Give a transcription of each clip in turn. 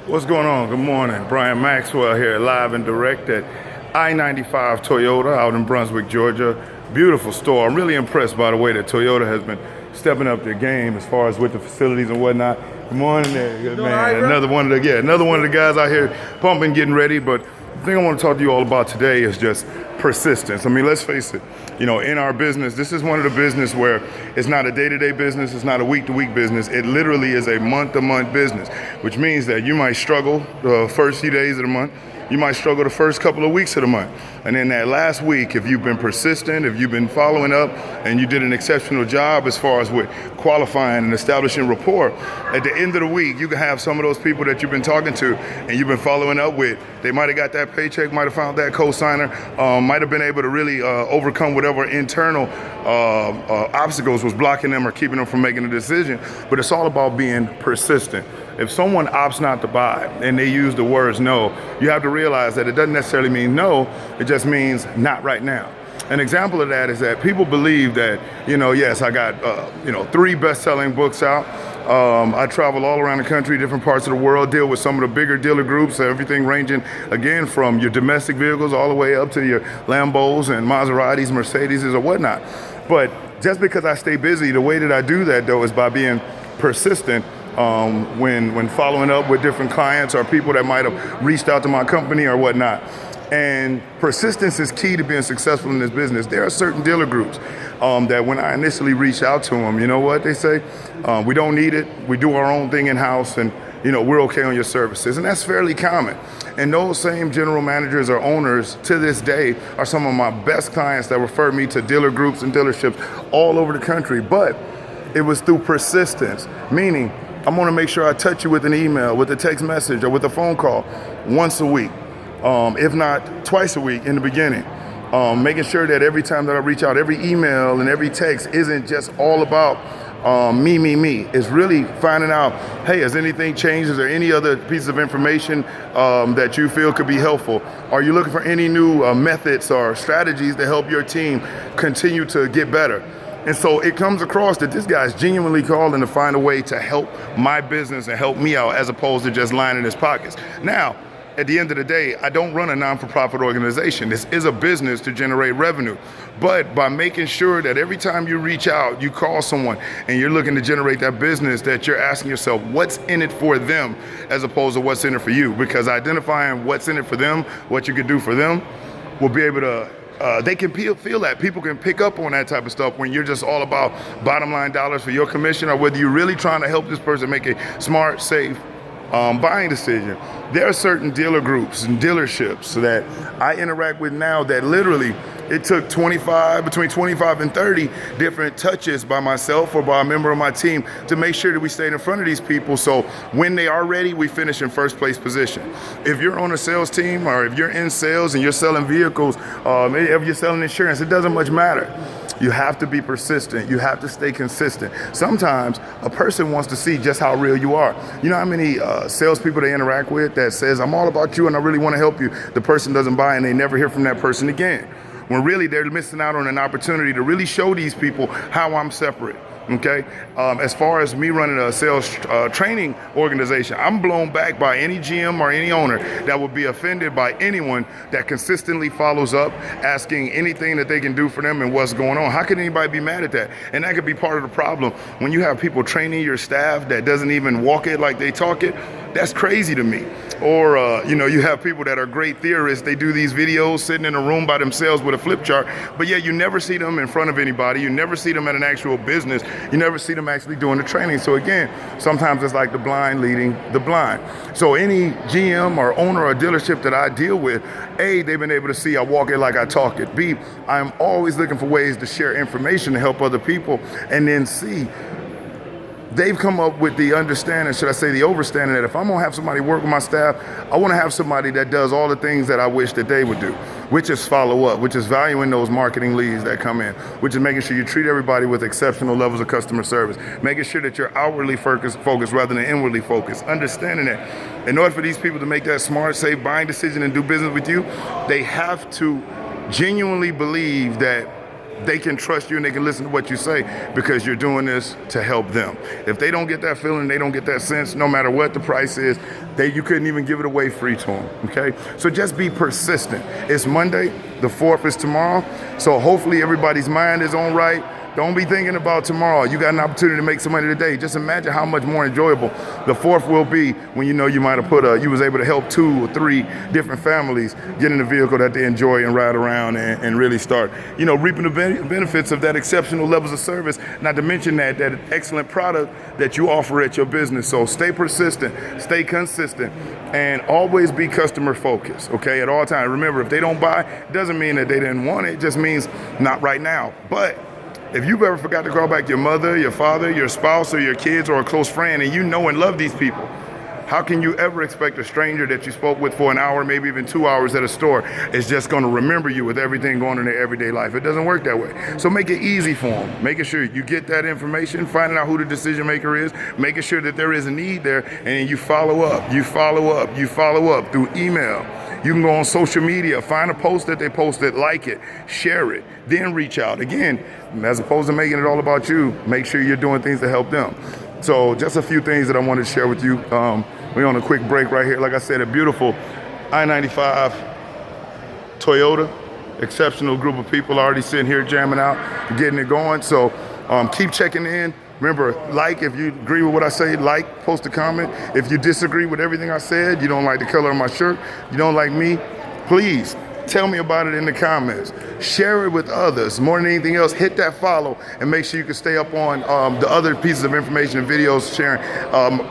What's going on? Good morning. Brian Maxwell here, live and direct at I-95 Toyota out in Brunswick, Georgia. Beautiful store. I'm really impressed by the way that Toyota has been stepping up their game as far as with the facilities and whatnot. Good morning there, good man. Right, another one of the guys out here pumping, getting ready. But the thing I want to talk to you all about today is just persistence. I mean, let's face it, you know, in our business, this is one of the business where it's not a day-to-day business, it's not a week-to-week business, it literally is a month-to-month business, which means that you might struggle the first few days of the month, you might struggle the first couple of weeks of the month. And then that last week, if you've been persistent, if you've been following up, and you did an exceptional job as far as with qualifying and establishing rapport, at the end of the week, you can have some of those people that you've been talking to and you've been following up with, they might have got that paycheck, might have found that co-signer, might have been able to really overcome whatever internal obstacles was blocking them or keeping them from making a decision. But it's all about being persistent. If someone opts not to buy and they use the words no, you have to realize that it doesn't necessarily mean no, it just means not right now. An example of that is that people believe that, you know, yes, I got, 3 best-selling books out. I travel all around the country, different parts of the world, deal with some of the bigger dealer groups, everything ranging, again, from your domestic vehicles all the way up to your Lambos and Maseratis, Mercedeses, or whatnot. But just because I stay busy, the way that I do that, though, is by being persistent when following up with different clients or people that might have reached out to my company or whatnot. And persistence is key to being successful in this business. There are certain dealer groups that when I initially reach out to them, you know what they say? We don't need it. We do our own thing in-house, and you know, we're okay on your services. And that's fairly common. And those same general managers or owners to this day are some of my best clients that refer me to dealer groups and dealerships all over the country. But it was through persistence, meaning I'm gonna make sure I touch you with an email, with a text message, or with a phone call once a week. If not twice a week in the beginning. Making sure that every time that I reach out, every email and every text isn't just all about me. It's really finding out, hey, has anything changed? Is there any other pieces of information that you feel could be helpful? Are you looking for any new methods or strategies to help your team continue to get better? And so it comes across that this guy's genuinely calling to find a way to help my business and help me out as opposed to just lining his pockets. Now, at the end of the day, I don't run a non-for-profit organization. This is a business to generate revenue. But by making sure that every time you reach out, you call someone and you're looking to generate that business, that you're asking yourself, what's in it for them as opposed to what's in it for you? Because identifying what's in it for them, what you can do for them, will be able to they can feel that. People can pick up on that type of stuff when you're just all about bottom line dollars for your commission, or whether you're really trying to help this person make a smart, safe buying decision. There are certain dealer groups and dealerships that I interact with now that literally it took between 25 and 30 different touches by myself or by a member of my team to make sure that we stayed in front of these people, so when they are ready, we finish in first place position. If you're on a sales team or if you're in sales and you're selling vehicles, if you're selling insurance, it doesn't much matter. You have to be persistent. You have to stay consistent. Sometimes a person wants to see just how real you are. You know how many salespeople they interact with that says, I'm all about you and I really want to help you. The person doesn't buy and they never hear from that person again. When really they're missing out on an opportunity to really show these people how I'm separate. Okay, as far as me running a sales training organization, I'm blown back by any GM or any owner that would be offended by anyone that consistently follows up, asking anything that they can do for them and what's going on. How can anybody be mad at that? And that could be part of the problem. When you have people training your staff that doesn't even walk it like they talk it, that's crazy to me. Or, you have people that are great theorists. They do these videos sitting in a room by themselves with a flip chart, but yet you never see them in front of anybody. You never see them at an actual business. You never see them actually doing the training. So again, sometimes it's like the blind leading the blind. So any GM or owner or dealership that I deal with, A, they've been able to see I walk it like I talk it. B, I'm always looking for ways to share information to help other people. And then C, they've come up with the understanding, should I say the overstanding, that if I'm gonna have somebody work with my staff, I wanna have somebody that does all the things that I wish that they would do, which is follow up, which is valuing those marketing leads that come in, which is making sure you treat everybody with exceptional levels of customer service, making sure that you're outwardly focused rather than inwardly focused, understanding that in order for these people to make that smart, safe buying decision and do business with you, they have to genuinely believe that they can trust you and they can listen to what you say because you're doing this to help them. If they don't get that feeling, they don't get that sense, no matter what the price is, you couldn't even give it away free to them, okay? So just be persistent. It's Monday, the 4th is tomorrow, so hopefully everybody's mind is on right. Don't be thinking about tomorrow. You got an opportunity to make some money today. Just imagine how much more enjoyable the 4th will be when you know you might have you was able to help 2 or 3 different families get in a vehicle that they enjoy and ride around and really start, reaping the benefits of that exceptional levels of service, not to mention that excellent product that you offer at your business. So stay persistent, stay consistent, and always be customer focused, okay, at all times. Remember, if they don't buy, it doesn't mean that they didn't want it. It just means not right now. But if you've ever forgot to call back your mother, your father, your spouse, or your kids, or a close friend, and you know and love these people, how can you ever expect a stranger that you spoke with for an hour, maybe even 2 hours at a store, is just going to remember you with everything going on in their everyday life? It doesn't work that way. So make it easy for them, making sure you get that information, finding out who the decision maker is, making sure that there is a need there, and you follow up, you follow up, you follow up through email. You can go on social media, find a post that they posted, like it, share it, then reach out. Again, as opposed to making it all about you, make sure you're doing things to help them. So just a few things that I wanted to share with you. We're on a quick break right here. Like I said, a beautiful I-95 Toyota, exceptional group of people already sitting here jamming out, getting it going. So keep checking in. Remember, like, if you agree with what I say, like, post a comment. If you disagree with everything I said, you don't like the color of my shirt, you don't like me, please tell me about it in the comments. Share it with others. More than anything else, hit that follow and make sure you can stay up on the other pieces of information and videos sharing.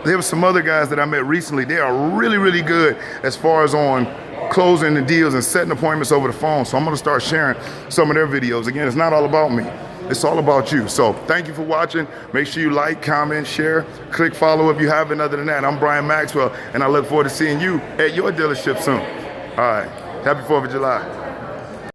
There were some other guys that I met recently. They are really, really good as far as on closing the deals and setting appointments over the phone. So I'm going to start sharing some of their videos. Again, it's not all about me. It's all about you. So thank you for watching. Make sure you like, comment, share, click follow if you haven't. Other than that, I'm Brian Maxwell, and I look forward to seeing you at your dealership soon. All right. Happy 4th of July.